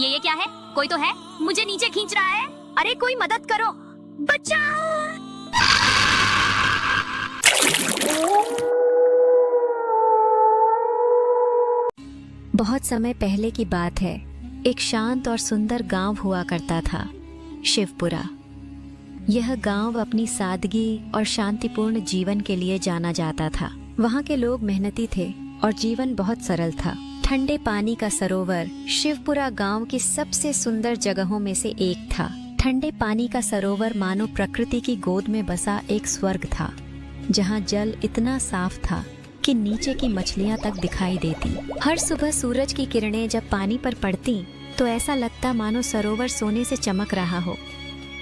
ये क्या है? कोई तो है, मुझे नीचे खींच रहा है। अरे कोई मदद करो, बचाओ। बहुत समय पहले की बात है। एक शांत और सुंदर गांव हुआ करता था, शिवपुरा। यह गांव अपनी सादगी और शांतिपूर्ण जीवन के लिए जाना जाता था। वहां के लोग मेहनती थे और जीवन बहुत सरल था। ठंडे पानी का सरोवर शिवपुरा गांव की सबसे सुंदर जगहों में से एक था। ठंडे पानी का सरोवर मानो प्रकृति की गोद में बसा एक स्वर्ग था, जहां जल इतना साफ था कि नीचे की मछलियां तक दिखाई देती। हर सुबह सूरज की किरणें जब पानी पर पड़ती तो ऐसा लगता मानो सरोवर सोने से चमक रहा हो।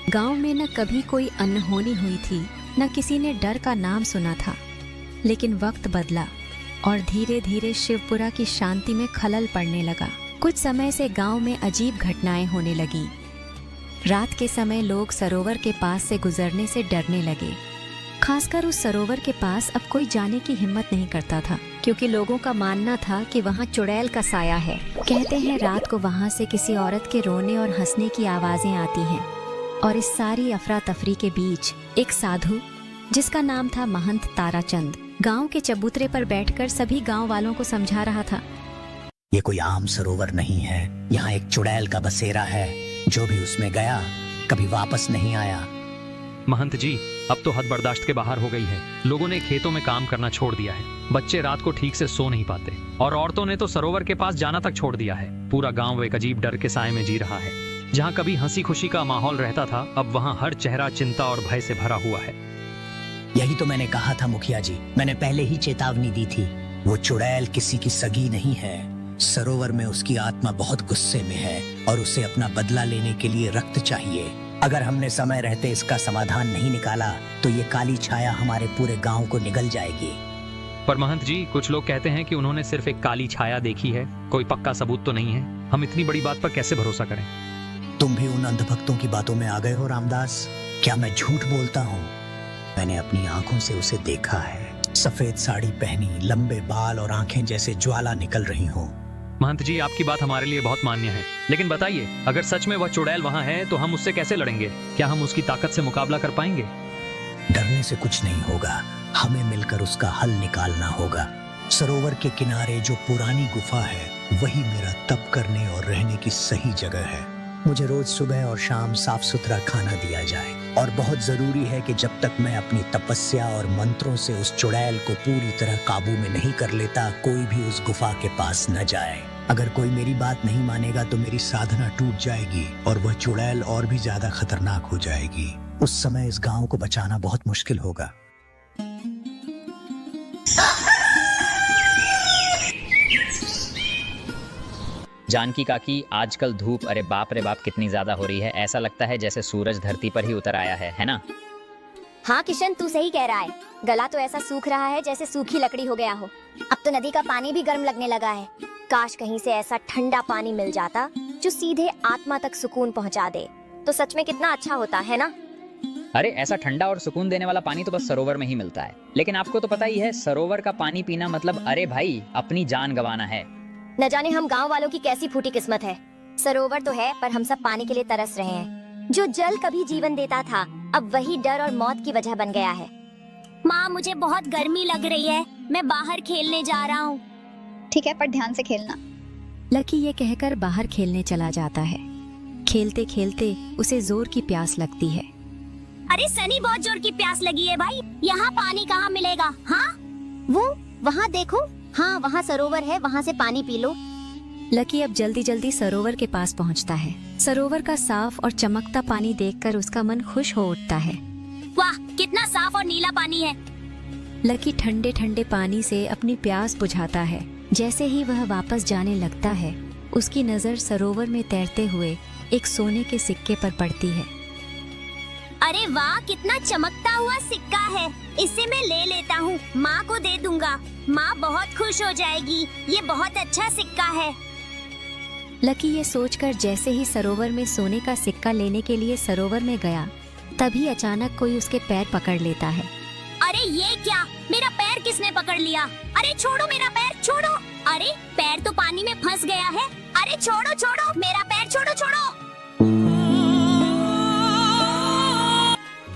गांव में न कभी कोई अनहोनी हुई थी, न किसी ने डर का नाम सुना था। लेकिन वक्त बदला और धीरे धीरे शिवपुरा की शांति में खलल पड़ने लगा। कुछ समय से गांव में अजीब घटनाएं होने लगी। रात के समय लोग सरोवर के पास से गुजरने से डरने लगे। खासकर उस सरोवर के पास अब कोई जाने की हिम्मत नहीं करता था, क्योंकि लोगों का मानना था कि वहाँ चुड़ैल का साया है। कहते हैं रात को वहाँ से किसी औरत के रोने और हंसने की आवाजें आती हैं। और इस सारी अफरा तफरी के बीच एक साधु, जिसका नाम था महंत ताराचंद, गांव के चबूतरे पर बैठकर सभी गांव वालों को समझा रहा था। ये कोई आम सरोवर नहीं है, यहाँ एक चुड़ैल का बसेरा है। जो भी उसमें गया कभी वापस नहीं आया। महंत जी, अब तो हद बर्दाश्त के बाहर हो गई है। लोगों ने खेतों में काम करना छोड़ दिया है। बच्चे रात को ठीक से सो नहीं पाते और औरतों ने तो सरोवर के पास जाना तक छोड़ दिया है। पूरा गांव एक अजीब डर के साए में जी रहा है। जहां कभी हंसी खुशी का माहौल रहता था, अब वहां हर चेहरा चिंता और भय से भरा हुआ है। यही तो मैंने कहा था मुखिया जी, मैंने पहले ही चेतावनी दी थी। वो चुड़ैल किसी की सगी नहीं है। सरोवर में उसकी आत्मा बहुत गुस्से में है और उसे अपना बदला लेने के लिए रक्त चाहिए। अगर हमने समय रहते इसका समाधान नहीं निकाला तो ये काली छाया हमारे पूरे गांव को निगल जाएगी। पर महंत जी, कुछ लोग कहते हैं कि उन्होंने सिर्फ एक काली छाया देखी है, कोई पक्का सबूत तो नहीं है। हम इतनी बड़ी बात पर कैसे भरोसा करें? तुम भी उन अंधभक्तों की बातों में आ गए हो रामदास। क्या मैं झूठ बोलता हूँ? मैंने अपनी आंखों से उसे देखा है। सफेद साड़ी पहनी, लंबे बाल और आंखें जैसे ज्वाला निकल रही हों। महंत जी, आपकी बात हमारे लिए बहुत मान्य है, लेकिन बताइए, अगर सच में वह चुड़ैल वहाँ है तो हम उससे कैसे लड़ेंगे? क्या हम उसकी ताकत से मुकाबला कर पाएंगे? डरने से कुछ नहीं होगा, हमें मिलकर उसका हल निकालना होगा। सरोवर के किनारे जो पुरानी गुफा है, वही मेरा तप करने और रहने की सही जगह है। मुझे रोज सुबह और शाम साफ सुथरा खाना दिया जाए और बहुत जरूरी है कि जब तक मैं अपनी तपस्या और मंत्रों से उस चुड़ैल को पूरी तरह काबू में नहीं कर लेता, कोई भी उस गुफा के पास न जाए। अगर कोई मेरी बात नहीं मानेगा तो मेरी साधना टूट जाएगी और वह चुड़ैल और भी ज्यादा खतरनाक हो जाएगी। उस समय इस गांव को बचाना बहुत मुश्किल होगा। जानकी काकी, आजकल धूप अरे बाप रे बाप कितनी ज्यादा हो रही है। ऐसा लगता है जैसे सूरज धरती पर ही उतर आया है ना? हाँ किशन, तू सही कह रहा है। गला तो ऐसा सूख रहा है जैसे सूखी लकड़ी हो गया हो। अब तो नदी का पानी भी गर्म लगने लगा है। काश कहीं से ऐसा ठंडा पानी मिल जाता जो सीधे आत्मा तक सुकून पहुंचा दे, तो सच में कितना अच्छा होता है ना? अरे ऐसा ठंडा और सुकून देने वाला पानी तो बस सरोवर में ही मिलता है। लेकिन आपको तो पता ही है, सरोवर का पानी पीना मतलब अरे भाई अपनी जान गंवाना है। न जाने हम गांव वालों की कैसी फूटी किस्मत है। सरोवर तो है पर हम सब पानी के लिए तरस रहे हैं। जो जल कभी जीवन देता था, अब वही डर और मौत की वजह बन गया है। माँ, मुझे बहुत गर्मी लग रही है, मैं बाहर खेलने जा रहा हूँ। ठीक है, पर ध्यान से खेलना। लकी ये कहकर बाहर खेलने चला जाता है। खेलते खेलते उसे जोर की प्यास लगती है। अरे सनी, बहुत जोर की प्यास लगी है भाई। यहाँ पानी कहाँ मिलेगा? हाँ वो वहाँ देखो, हाँ वहाँ सरोवर है, वहाँ से पानी पी लो। लकी अब जल्दी जल्दी सरोवर के पास पहुँचता है। सरोवर का साफ और चमकता पानी देखकर उसका मन खुश हो उठता है। वाह, कितना साफ और नीला पानी है। लकी ठंडे ठंडे पानी से अपनी प्यास बुझाता है। जैसे ही वह वापस जाने लगता है, उसकी नजर सरोवर में तैरते हुए एक सोने के सिक्के पर पड़ती है। अरे वाह, कितना चमकता हुआ सिक्का है। इसे मैं ले लेता हूँ, माँ को दे दूंगा। माँ बहुत खुश हो जाएगी। ये बहुत अच्छा सिक्का है। लकी ये सोचकर जैसे ही सरोवर में सोने का सिक्का लेने के लिए सरोवर में गया, तभी अचानक कोई उसके पैर पकड़ लेता है। अरे ये क्या, मेरा पैर किसने पकड़ लिया? अरे छोड़ो मेरा पैर, छोड़ो। अरे पैर तो पानी में फंस गया है। अरे छोड़ो छोड़ो मेरा पैर, छोड़ो छोड़ो।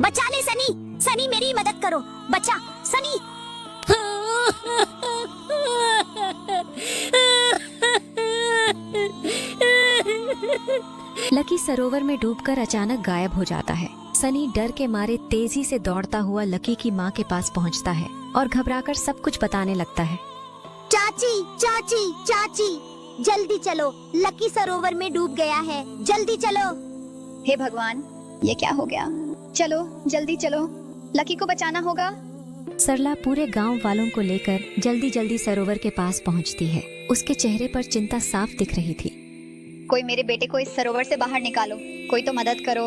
बचा ले सनी, सनी मेरी मदद करो, बचा सनी। लकी सरोवर में डूबकर अचानक गायब हो जाता है। सनी डर के मारे तेजी से दौड़ता हुआ लकी की माँ के पास पहुँचता है और घबराकर सब कुछ बताने लगता है। चाची चाची चाची, जल्दी चलो, लकी सरोवर में डूब गया है, जल्दी चलो। हे भगवान, ये क्या हो गया? चलो जल्दी चलो, लकी को बचाना होगा। सरला पूरे गांव वालों को लेकर जल्दी जल्दी सरोवर के पास पहुंचती है। उसके चेहरे पर चिंता साफ दिख रही थी। कोई मेरे बेटे को इस सरोवर से बाहर निकालो, कोई तो मदद करो।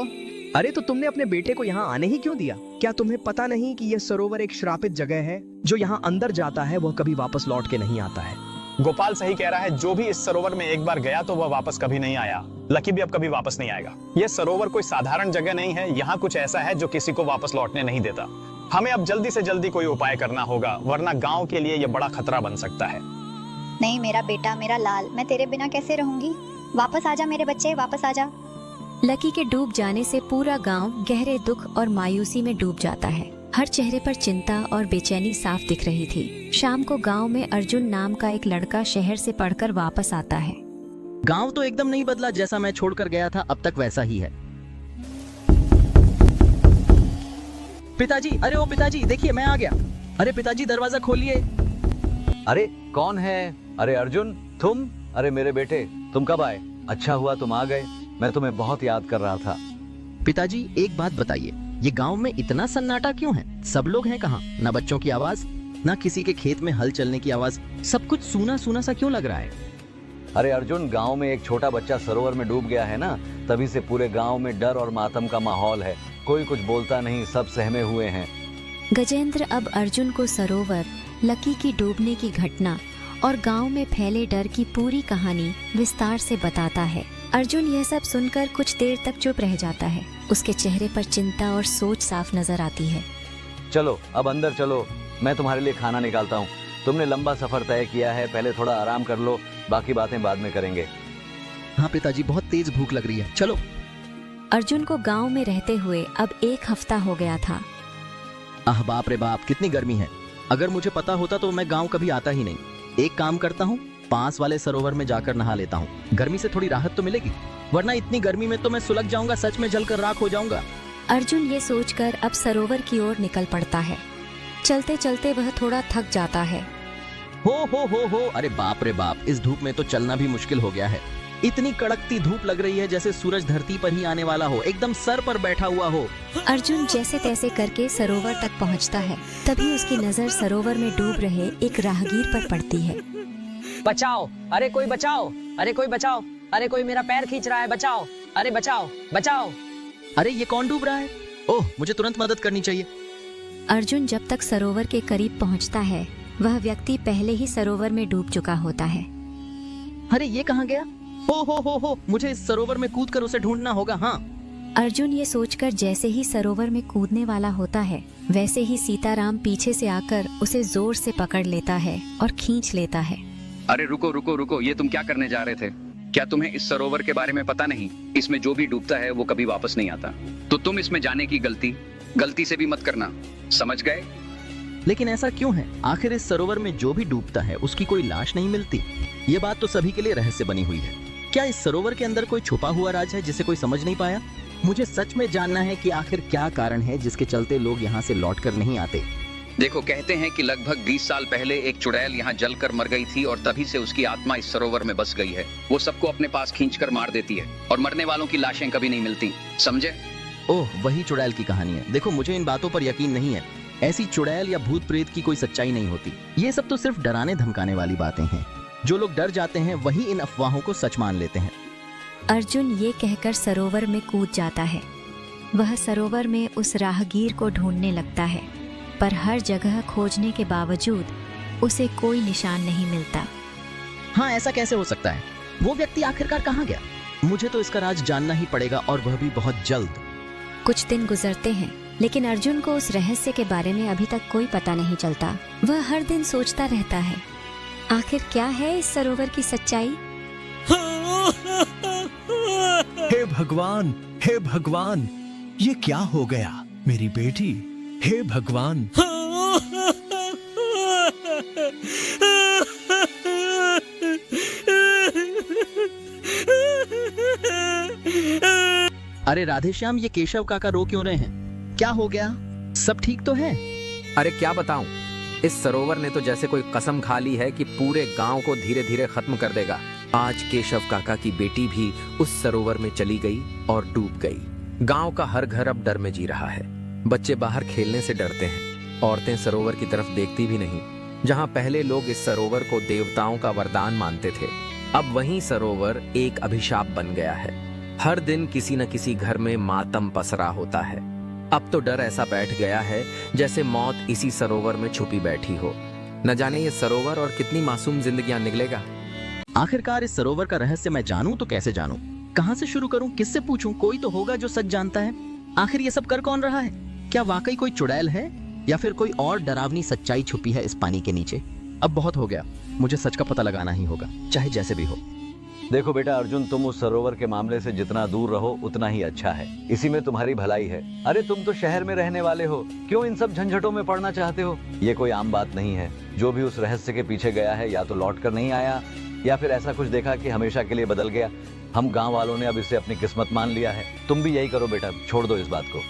अरे तो तुमने अपने बेटे को यहाँ आने ही क्यों दिया? क्या तुम्हें पता नहीं कि यह सरोवर एक श्रापित जगह है? जो यहाँ अंदर जाता है वह कभी वापस लौट के नहीं आता है। गोपाल सही कह रहा है, जो भी इस सरोवर में एक बार गया तो वह वापस कभी नहीं आया। लकी भी अब कभी वापस नहीं आएगा। यह सरोवर कोई साधारण जगह नहीं है, यहाँ कुछ ऐसा है जो किसी को वापस लौटने नहीं देता। हमें अब जल्दी से जल्दी कोई उपाय करना होगा, वरना गांव के लिए यह बड़ा खतरा बन सकता है। नहीं मेरा बेटा, मेरा लाल, मैं तेरे बिना कैसे रहूंगी? वापस आजा मेरे बच्चे, वापस आजा। लकी के डूब जाने से पूरा गांव गहरे दुख और मायूसी में डूब जाता है। हर चेहरे पर चिंता और बेचैनी साफ दिख रही थी। शाम को गांव में अर्जुन नाम का एक लड़का शहर से पढ़कर वापस आता है। गांव तो एकदम नहीं बदला, जैसा मैं छोड़कर गया था अब तक वैसा ही है। पिताजी, अरे ओ पिताजी, देखिए मैं आ गया। अरे पिताजी दरवाजा खोलिए। अरे कौन है? अरे अर्जुन तुम? अरे मेरे बेटे तुम कब आए? अच्छा हुआ तुम आ गए, मैं तुम्हें बहुत याद कर रहा था। पिताजी एक बात बताइए, ये गांव में इतना सन्नाटा क्यों है? सब लोग हैं कहाँ? ना बच्चों की आवाज, ना किसी के खेत में हल चलने की आवाज, सब कुछ सूना सूना सा क्यों लग रहा है? अरे अर्जुन, गांव में एक छोटा बच्चा सरोवर में डूब गया है ना, तभी से पूरे गांव में डर और मातम का माहौल है। कोई कुछ बोलता नहीं, सब सहमे हुए हैं। गजेंद्र अब अर्जुन को सरोवर, लकी की डूबने की घटना और गांव में फैले डर की पूरी कहानी विस्तार से बताता है। अर्जुन यह सब सुनकर कुछ देर तक चुप रह जाता है। उसके चेहरे पर चिंता और सोच साफ नजर आती है। चलो अब अंदर चलो, मैं तुम्हारे लिए खाना निकालता हूँ। तुमने लंबा सफर तय किया है, पहले थोड़ा आराम कर लो, बाकी बातें बाद में करेंगे। हाँ पिताजी, बहुत तेज भूख लग रही है, चलो। अर्जुन को गांव में रहते हुए अब 1 हफ्ता हो गया था। आह बाप रे बाप, कितनी गर्मी है। अगर मुझे पता होता तो मैं गांव कभी आता ही नहीं। एक काम करता हूँ, पास वाले सरोवर में जाकर नहा लेता हूँ, गर्मी से थोड़ी राहत तो मिलेगी, वरना इतनी गर्मी में तो मैं सुलग जाऊंगा, सच में जलकर राख हो जाऊंगा। अर्जुन ये सोचकर अब सरोवर की ओर निकल पड़ता है। चलते चलते वह थोड़ा थक जाता है। हो, अरे बाप रे बाप, इस धूप में तो चलना भी मुश्किल हो गया है। इतनी कड़कती धूप लग रही है जैसे सूरज धरती पर ही आने वाला हो, एकदम सर पर बैठा हुआ हो। अर्जुन जैसे तैसे करके सरोवर तक पहुंचता है। तभी उसकी नजर सरोवर में डूब रहे एक राहगीर पर पड़ती है। बचाओ, अरे कोई बचाओ, अरे कोई बचाओ, अरे कोई मेरा पैर खींच रहा है, बचाओ, अरे बचाओ बचाओ। अरे ये कौन डूब रहा है? ओह, मुझे तुरंत मदद करनी चाहिए। अर्जुन जब तक सरोवर के करीब पहुंचता है, वह व्यक्ति पहले ही सरोवर में डूब चुका होता है। अरे ये कहाँ गया? हो, मुझे इस सरोवर में कूदकर उसे ढूंढना होगा। हाँ। अर्जुन ये सोचकर जैसे ही सरोवर में कूदने वाला होता है, वैसे ही सीताराम पीछे से आकर उसे जोर से पकड़ लेता है और खींच लेता है। अरे रुको रुको रुको, ये तुम क्या करने जा रहे थे? क्या तुम्हें इस सरोवर के बारे में पता नहीं? इसमें जो भी डूबता है वो कभी वापस नहीं आता, तो तुम इसमें जाने की गलती से भी मत करना, समझ गए? लेकिन ऐसा क्यों है? आखिर इस सरोवर में जो भी डूबता है उसकी कोई लाश नहीं मिलती। ये बात तो सभी के लिए रहस्य बनी हुई है। क्या इस सरोवर के अंदर कोई छुपा हुआ राज है जिसे कोई समझ नहीं पाया? मुझे सच में जानना है कि आखिर क्या कारण है जिसके चलते लोग यहाँ से लौट कर नहीं आते। देखो, कहते हैं कि लगभग 20 साल पहले एक चुड़ैल यहाँ जलकर मर गई थी और तभी से उसकी आत्मा इस सरोवर में बस गई है। वो सबको अपने पास खींचकर मार देती है और मरने वालों की लाशें कभी नहीं मिलती, समझे? ओह, वही चुड़ैल की कहानी है। देखो, मुझे इन बातों पर यकीन नहीं है। ऐसी चुड़ैल या भूत प्रेत की कोई सच्चाई नहीं होती। ये सब तो सिर्फ डराने धमकाने वाली बातें हैं। जो लोग डर जाते हैं वही इन अफवाहों को सच मान लेते हैं। अर्जुन ये कहकर सरोवर में कूद जाता है। वह सरोवर में उस राहगीर को ढूंढने लगता है, पर हर जगह खोजने के बावजूद उसे कोई निशान नहीं मिलता। हाँ, ऐसा कैसे हो सकता है? वो व्यक्ति आखिरकार कहाँ गया? मुझे तो इसका राज जानना ही पड़ेगा, और वह भी बहुत जल्द। कुछ दिन गुजरते हैं। लेकिन अर्जुन को उस रहस्य के बारे में अभी तक कोई पता नहीं चलता। वह हर दिन सोचता रहता है, आखिर क्या है इस सरोवर की सच्चाई? हे भगवान, हे भगवान, ये क्या हो गया मेरी बेटी? हे भगवान। अरे राधेश्याम, ये केशव काका रो क्यों रहे हैं? क्या हो गया? सब ठीक तो है? अरे क्या बताऊं, इस सरोवर ने तो जैसे कोई कसम खा ली है कि पूरे गांव को धीरे धीरे खत्म कर देगा। आज केशव काका की बेटी भी उस सरोवर में चली गई और डूब गई। गांव का हर घर अब डर में जी रहा है। बच्चे बाहर खेलने से डरते हैं, औरतें सरोवर की तरफ देखती भी नहीं। जहां पहले लोग इस सरोवर को देवताओं का वरदान मानते थे, अब वही सरोवर एक अभिशाप बन गया है। हर दिन किसी न किसी घर में मातम पसरा होता है। अब तो डर ऐसा बैठ गया है जैसे मौत इसी सरोवर में छुपी बैठी हो। न जाने ये सरोवर और कितनी मासूम जिंदगियां निकलेगा। आखिरकार इस सरोवर का रहस्य मैं जानूं तो कैसे जानूं? कहां से शुरू करूं? किससे पूछूं? कोई तो होगा जो सच जानता है। आखिर ये सब कर कौन रहा है? क्या वाकई कोई चुड़ैल है या फिर कोई और डरावनी सच्चाई छुपी है इस पानी के नीचे? अब बहुत हो गया, मुझे सच का पता लगाना ही होगा, चाहे जैसे भी हो। देखो बेटा अर्जुन, तुम उस सरोवर के मामले से जितना दूर रहो उतना ही अच्छा है। इसी में तुम्हारी भलाई है। अरे तुम तो शहर में रहने वाले हो, क्यों इन सब झंझटों में पड़ना चाहते हो? ये कोई आम बात नहीं है। जो भी उस रहस्य के पीछे गया है या तो लौट कर नहीं आया या फिर ऐसा कुछ देखा कि हमेशा के लिए बदल गया। हम गांव वालों ने अब इसे अपनी किस्मत मान लिया है। तुम भी यही करो बेटा, छोड़ दो इस बात को।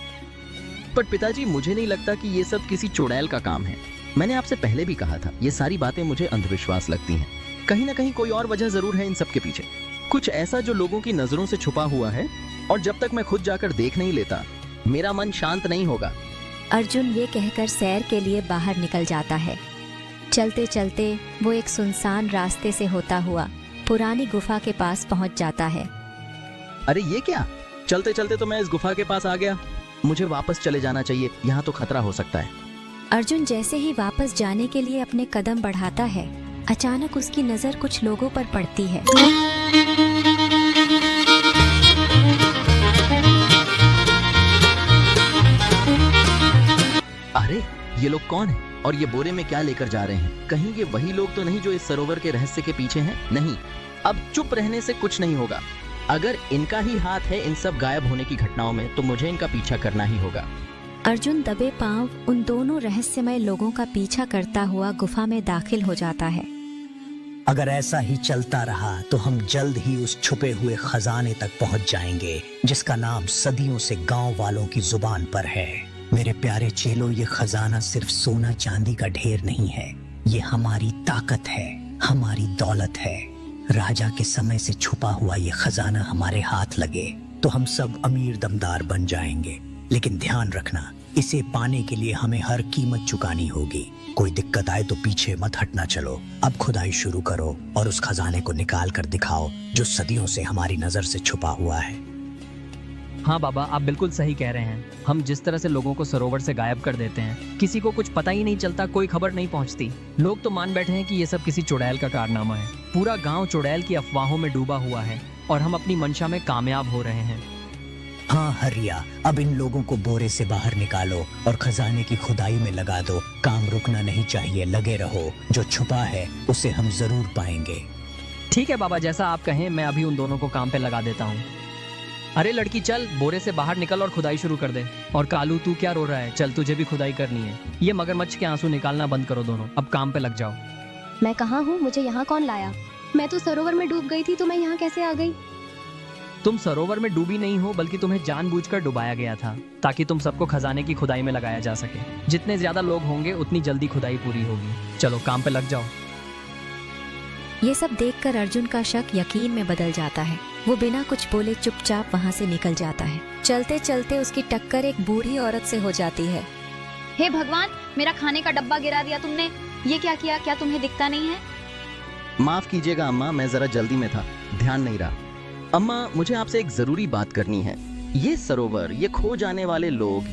पर पिताजी, मुझे नहीं लगता कि ये सब किसी चुड़ैल का काम है। मैंने आपसे पहले भी कहा था, ये सारी बातें मुझे अंधविश्वास लगती हैं। कहीं ना कहीं कोई और वजह जरूर है इन सब के पीछे, कुछ ऐसा जो लोगों की नजरों से छुपा हुआ है, और जब तक मैं खुद जाकर देख नहीं लेता मेरा मन शांत नहीं होगा। अर्जुन ये कहकर सैर के लिए बाहर निकल जाता है। चलते चलते वो एक सुनसान रास्ते से होता हुआ पुरानी गुफा के पास पहुंच जाता है। अरे ये क्या? चलते चलते तो मैं इस गुफा के पास आ गया। मुझे वापस चले जाना चाहिए, यहाँ तो खतरा हो सकता है। अर्जुन जैसे ही वापस जाने के लिए अपने कदम बढ़ाता है, अचानक उसकी नजर कुछ लोगों पर पड़ती है। अरे ये लोग कौन हैं? और ये बोरे में क्या लेकर जा रहे हैं? कहीं ये वही लोग तो नहीं जो इस सरोवर के रहस्य के पीछे हैं? नहीं, अब चुप रहने से कुछ नहीं होगा। अगर इनका ही हाथ है इन सब गायब होने की घटनाओं में, तो मुझे इनका पीछा करना ही होगा। अर्जुन दबे पांव उन दोनों रहस्यमय लोगों का पीछा करता हुआ गुफा में दाखिल हो जाता है। अगर ऐसा ही चलता रहा तो हम जल्द ही उस छुपे हुए खजाने तक पहुंच जाएंगे, जिसका नाम सदियों से गांव वालों की जुबान पर है। मेरे प्यारे चेलों, ये खजाना सिर्फ सोना चांदी का ढेर नहीं है, ये हमारी ताकत है, हमारी दौलत है। राजा के समय से छुपा हुआ ये खजाना हमारे हाथ लगे तो हम सब अमीर दमदार बन जाएंगे। लेकिन ध्यान रखना, इसे पाने के लिए हमें हर कीमत चुकानी होगी। कोई दिक्कत आए तो पीछे मत हटना चलो। अब खुदाई शुरू करो और उस खजाने को निकाल कर दिखाओ जो सदियों से हमारी नजर से छुपा हुआ है। हाँ बाबा, आप बिल्कुल सही कह रहे हैं। हम जिस तरह से लोगों को सरोवर से गायब कर देते हैं, किसी को कुछ पता ही नहीं चलता, कोई खबर नहीं पहुंचती। लोग तो मान बैठे हैं कि ये सब किसी चुड़ैल का कारनामा है। पूरा गांव चुड़ैल की अफवाहों में डूबा हुआ है और हम अपनी मंशा में कामयाब हो रहे हैं। हाँ हरिया, अब इन लोगों को बोरे से बाहर निकालो और खजाने की खुदाई में लगा दो। काम रुकना नहीं चाहिए, लगे रहो। जो छुपा है उसे हम जरूर पाएंगे। ठीक है बाबा, जैसा आप कहें, मैं अभी उन दोनों को काम पे लगा देता हूँ। अरे लड़की, चल बोरे से बाहर निकल और खुदाई शुरू कर दे। और कालू, तू क्या रो रहा है? चल, तुझे भी खुदाई करनी है। ये मगरमच्छ के आंसू निकालना बंद करो दोनों, अब काम पे लग जाओ। मैं कहाँ हूँ? मुझे यहाँ कौन लाया? मैं तो सरोवर में डूब गई थी, तो मैं यहाँ कैसे आ गई? तुम सरोवर में डूबी नहीं हो, बल्कि तुम्हें जानबूझकर डुबाया गया था, ताकि तुम सबको खजाने की खुदाई में लगाया जा सके। जितने ज्यादा लोग होंगे उतनी जल्दी खुदाई पूरी होगी। चलो काम पे लग जाओ। ये सब देखकर अर्जुन का शक यकीन में बदल जाता है। वो बिना कुछ बोले चुपचाप वहाँ से निकल जाता है। चलते चलते उसकी टक्कर एक बूढ़ी औरत से हो जाती है। हे भगवान, मेरा खाने का डब्बा गिरा दिया तुमने। ये क्या किया? क्या तुम्हें दिखता नहीं है? माफ कीजिएगा अम्मा, मैं जरा जल्दी में था, ध्यान नहीं रहा। अम्मा, मुझे आपसे एक जरूरी बात करनी है। ये सरोवर, ये खो जाने वाले लोग,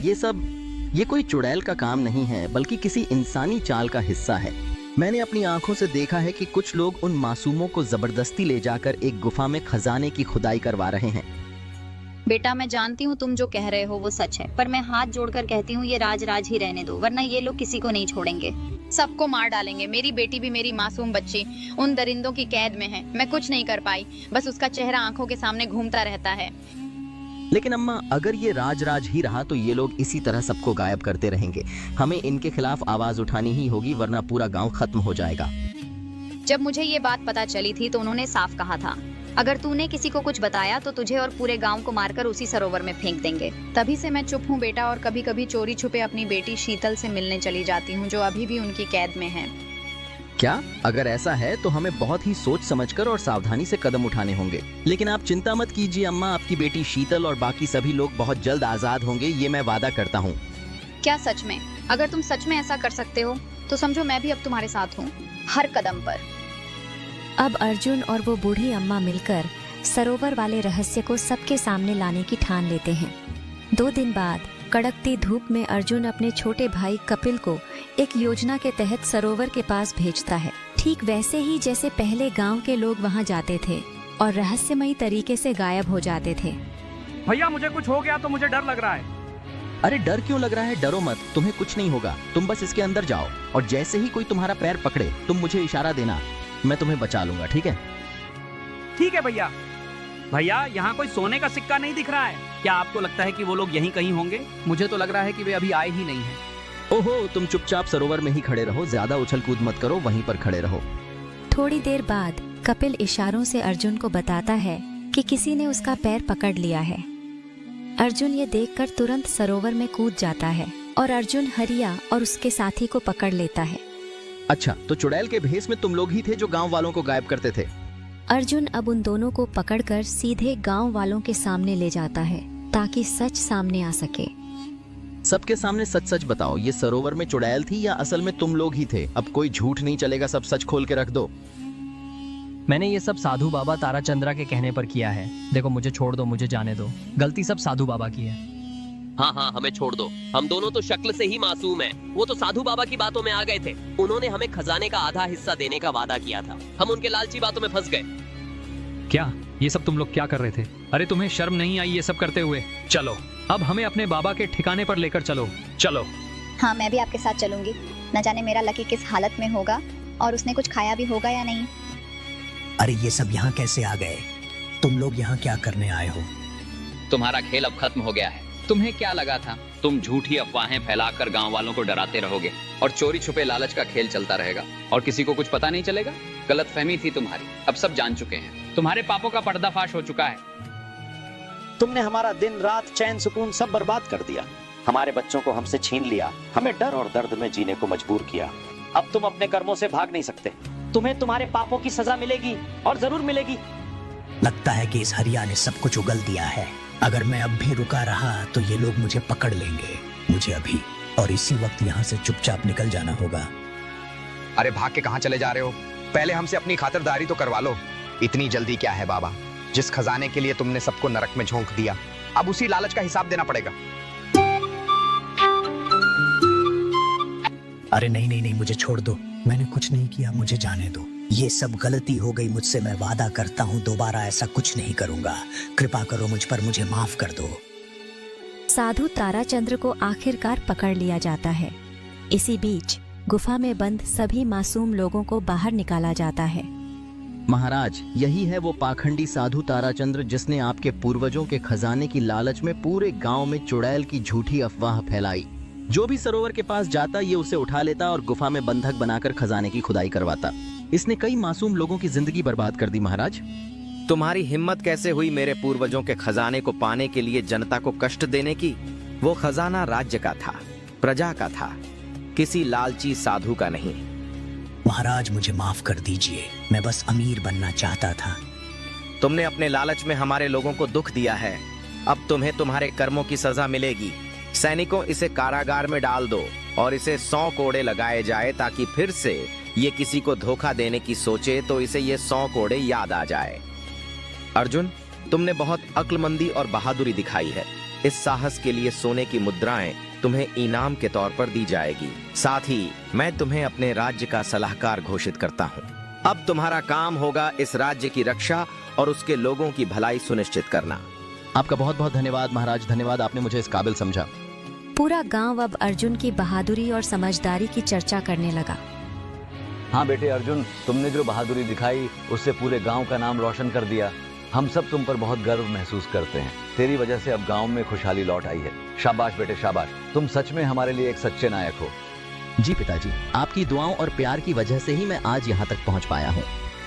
ये कोई चुड़ैल का काम नहीं है, बल्कि किसी इंसानी चाल का हिस्सा है। मैंने अपनी आंखों से देखा है कि कुछ लोग उन मासूमों को जबरदस्ती ले जाकर एक गुफा में खजाने की खुदाई करवा रहे हैं। बेटा मैं जानती हूँ तुम जो कह रहे हो वो सच है, पर मैं हाथ जोड़कर कहती हूँ ये राज राज ही रहने दो, वरना ये लोग किसी को नहीं छोड़ेंगे, सबको मार डालेंगे। मेरी बेटी भी, मेरी मासूम बच्ची उन दरिंदों की कैद में है। मैं कुछ नहीं कर पाई, बस उसका चेहरा आंखों के सामने घूमता रहता है। लेकिन अम्मा, अगर ये राज राज ही रहा तो ये लोग इसी तरह सबको गायब करते रहेंगे। हमें इनके खिलाफ आवाज उठानी ही होगी, वरना पूरा गांव खत्म हो जाएगा। जब मुझे ये बात पता चली थी तो उन्होंने साफ कहा था, अगर तूने किसी को कुछ बताया तो तुझे और पूरे गांव को मारकर उसी सरोवर में फेंक देंगे। तभी से मैं चुप हूँ बेटा, और कभी कभी चोरी छुपे अपनी बेटी शीतल से मिलने चली जाती हूँ, जो अभी भी उनकी कैद में है। क्या? अगर ऐसा है तो हमें बहुत ही सोच समझकर और सावधानी से कदम उठाने होंगे। लेकिन आप चिंता मत कीजिए अम्मा, आपकी बेटी शीतल और बाकी सभी लोग बहुत जल्द आजाद होंगे, ये मैं वादा करता हूँ। क्या सच में? अगर तुम सच में ऐसा कर सकते हो तो समझो मैं भी अब तुम्हारे साथ हूँ, हर कदम पर। अब अर्जुन और वो बूढ़ी अम्मा मिलकर सरोवर वाले रहस्य को सबके सामने लाने की ठान लेते हैं। 2 दिन बाद कड़कती धूप में अर्जुन अपने छोटे भाई कपिल को एक योजना के तहत सरोवर के पास भेजता है, ठीक वैसे ही जैसे पहले गांव के लोग वहां जाते थे और रहस्यमयी तरीके से गायब हो जाते थे। भैया मुझे कुछ हो गया तो मुझे डर लग रहा है। अरे डर क्यों लग रहा है? डरो मत, तुम्हें कुछ नहीं होगा। तुम बस इसके अंदर जाओ और जैसे ही कोई तुम्हारा पैर पकड़े तुम मुझे इशारा देना, मैं तुम्हें बचा लूंगा, ठीक है? ठीक है भैया। भैया यहाँ कोई सोने का सिक्का नहीं दिख रहा है, क्या आपको लगता है कि वो लोग यहीं कहीं होंगे? मुझे तो लग रहा है कि वे अभी आए ही नहीं हैं। ओहो, तुम चुपचाप सरोवर में ही खड़े रहो, ज्यादा उछल कूद मत करो, वहीं पर खड़े रहो। थोड़ी देर बाद कपिल इशारों से अर्जुन को बताता है कि किसी ने उसका पैर पकड़ लिया है। अर्जुन ये देखकर तुरंत सरोवर में कूद जाता है और अर्जुन हरिया और उसके साथी को पकड़ लेता है। अच्छा, तो चुड़ैल के भेष में तुम लोग ही थे जो गांव वालों को गायब करते थे? अर्जुन अब उन दोनों को पकड़कर सीधे गांव वालों के सामने ले जाता है ताकि सच सामने आ सके। सबके सामने सच सच बताओ, ये सरोवर में चुड़ैल थी या असल में तुम लोग ही थे? अब कोई झूठ नहीं चलेगा, सब सच खोल के रख दो। मैंने ये सब साधु बाबा ताराचंद्रा के कहने पर किया है। देखो मुझे छोड़ दो, मुझे जाने दो, गलती सब साधु बाबा की है। हाँ, हमें छोड़ दो, हम दोनों तो शक्ल से ही मासूम हैं। वो तो साधु बाबा की बातों में आ गए थे, उन्होंने हमें खजाने का आधा हिस्सा देने का वादा किया था, हम उनके लालची बातों में फंस गए। क्या ये सब तुम लोग क्या कर रहे थे? अरे तुम्हें शर्म नहीं आई ये सब करते हुए? चलो अब हमें अपने बाबा के ठिकाने पर लेकर चलो। चलो। हाँ, मैं भी आपके साथ चलूंगी। न जाने मेरा लकी किस हालत में होगा और उसने कुछ खाया भी होगा या नहीं। अरे ये सब यहाँ कैसे आ गए? तुम लोग यहाँ क्या करने आए हो? तुम्हारा खेल अब खत्म हो गया है। तुम्हें क्या लगा था तुम झूठी अफवाहें फैलाकर गांव वालों को डराते रहोगे और चोरी छुपे लालच का खेल चलता रहेगा और किसी को कुछ पता नहीं चलेगा? गलतफहमी थी तुम्हारी, अब सब जान चुके हैं। तुम्हारे पापों का पर्दाफाश हो चुका है। तुमने हमारा दिन रात चैन सुकून सब बर्बाद कर दिया, हमारे बच्चों को हमसे छीन लिया, हमें डर और दर्द में जीने को मजबूर किया। अब तुम अपने कर्मों से भाग नहीं सकते, तुम्हें तुम्हारे पापों की सजा मिलेगी और जरूर मिलेगी। लगता है कि इस हरिया ने सब कुछ उगल दिया है। अगर मैं अब भी रुका रहा तो ये लोग मुझे पकड़ लेंगे। मुझे अभी और इसी वक्त यहाँ से चुपचाप निकल जाना होगा। अरे भाग के कहाँ चले जा रहे हो? पहले हमसे अपनी खातिरदारी तो करवा लो। इतनी जल्दी क्या है बाबा? जिस खजाने के लिए तुमने सबको नरक में झोंक दिया, अब उसी लालच का हिसाब देना पड़ेगा। अरे नहीं, मुझे छोड़ दो, मैंने कुछ नहीं किया, मुझे जाने दो। ये सब गलती हो गई मुझसे, मैं वादा करता हूँ दोबारा ऐसा कुछ नहीं करूंगा। कृपा करो मुझ पर, मुझे माफ कर दो। साधु ताराचंद्र को आखिरकार पकड़ लिया जाता है। इसी बीच गुफा में बंद सभी मासूम लोगों को बाहर निकाला जाता है। महाराज, यही है वो पाखंडी साधु ताराचंद्र जिसने आपके पूर्वजों के खजाने की लालच में पूरे गांव में चुड़ैल की झूठी अफवाह फैलाई। जो भी सरोवर के पास जाता ये उसे उठा लेता और गुफा में बंधक बनाकर खजाने की खुदाई करवाता। इसने कई मासूम लोगों की जिंदगी बर्बाद कर दी। महाराज, तुम्हारी हिम्मत कैसे हुई मेरे पूर्वजों के खजाने को पाने के लिए जनता को कष्ट देने की? वो खजाना राज्य का था, प्रजा का था, किसी लालची साधु का नहीं। महाराज मुझे माफ कर दीजिए, मैं बस अमीर बनना चाहता था। तुमने अपने लालच में हमारे लोगों को दुख दिया है, अब तुम्हें तुम्हारे कर्मों की सजा मिलेगी। सैनिकों, इसे कारागार में डाल दो और इसे 100 कोड़े लगाए जाए ताकि फिर से ये किसी को धोखा देने की सोचे तो इसे ये 100 कोड़े याद आ जाए। अर्जुन, तुमने बहुत अक्लमंदी और बहादुरी दिखाई है। इस साहस के लिए सोने की मुद्राएं तुम्हें इनाम के तौर पर दी जाएगी। साथ ही मैं तुम्हें अपने राज्य का सलाहकार घोषित करता हूँ। अब तुम्हारा काम होगा इस राज्य की रक्षा और उसके लोगों की भलाई सुनिश्चित करना। आपका बहुत बहुत धन्यवाद महाराज, धन्यवाद, आपने मुझे इस काबिल समझा। पूरा गांव अब अर्जुन की बहादुरी और समझदारी की चर्चा करने लगा। हाँ बेटे अर्जुन, तुमने जो बहादुरी दिखाई उससे पूरे गांव का नाम रोशन कर दिया। हम सब तुम पर बहुत गर्व महसूस करते हैं। तेरी वजह से अब गांव में खुशहाली लौट आई है। शाबाश बेटे शाबाश, तुम सच में हमारे लिए एक सच्चे नायक हो। जी पिताजी, आपकी दुआओं और प्यार की वजह से ही मैं आज यहाँ तक पहुँच पाया हूँ।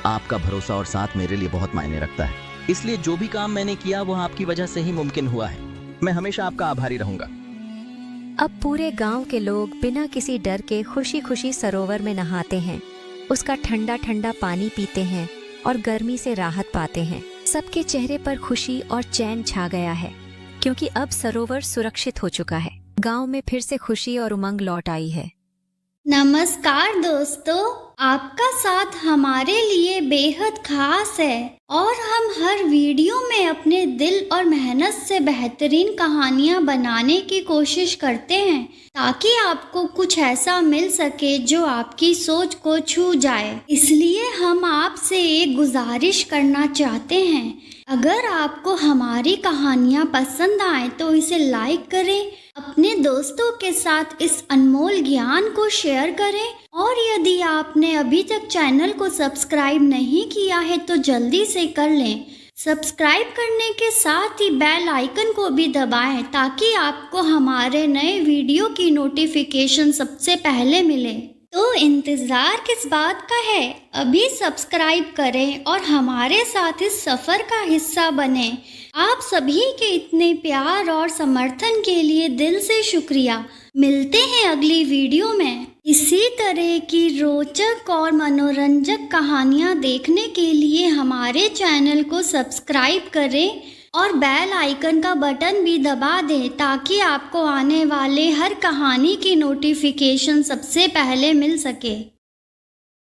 आपका भरोसा और साथ मेरे लिए बहुत मायने रखता है, इसलिए जो भी काम मैंने किया वो आपकी वजह से ही मुमकिन हुआ है। मैं हमेशा आपका आभारी रहूंगा। अब पूरे गांव के लोग बिना किसी डर के खुशी खुशी सरोवर में नहाते हैं, उसका ठंडा ठंडा पानी पीते हैं और गर्मी से राहत पाते हैं। सबके चेहरे पर खुशी और चैन छा गया है, क्योंकि अब सरोवर सुरक्षित हो चुका है। गांव में फिर से खुशी और उमंग लौट आई है। नमस्कार दोस्तों, आपका साथ हमारे लिए बेहद खास है और हम हर वीडियो में अपने दिल और मेहनत से बेहतरीन कहानियाँ बनाने की कोशिश करते हैं, ताकि आपको कुछ ऐसा मिल सके जो आपकी सोच को छू जाए। इसलिए हम आपसे एक गुजारिश करना चाहते हैं, अगर आपको हमारी कहानियाँ पसंद आए तो इसे लाइक करें, अपने दोस्तों के साथ इस अनमोल ज्ञान को शेयर करें और यदि आपने अभी तक चैनल को सब्सक्राइब नहीं किया है तो जल्दी से कर लें। सब्सक्राइब करने के साथ ही बेल आइकन को भी दबाएं, ताकि आपको हमारे नए वीडियो की नोटिफिकेशन सबसे पहले मिले। तो इंतज़ार किस बात का है, अभी सब्सक्राइब करें और हमारे साथ इस सफ़र का हिस्सा बने। आप सभी के इतने प्यार और समर्थन के लिए दिल से शुक्रिया। मिलते हैं अगली वीडियो में। इसी तरह की रोचक और मनोरंजक कहानियाँ देखने के लिए हमारे चैनल को सब्सक्राइब करें और बेल आइकन का बटन भी दबा दें, ताकि आपको आने वाले हर कहानी की नोटिफिकेशन सबसे पहले मिल सके।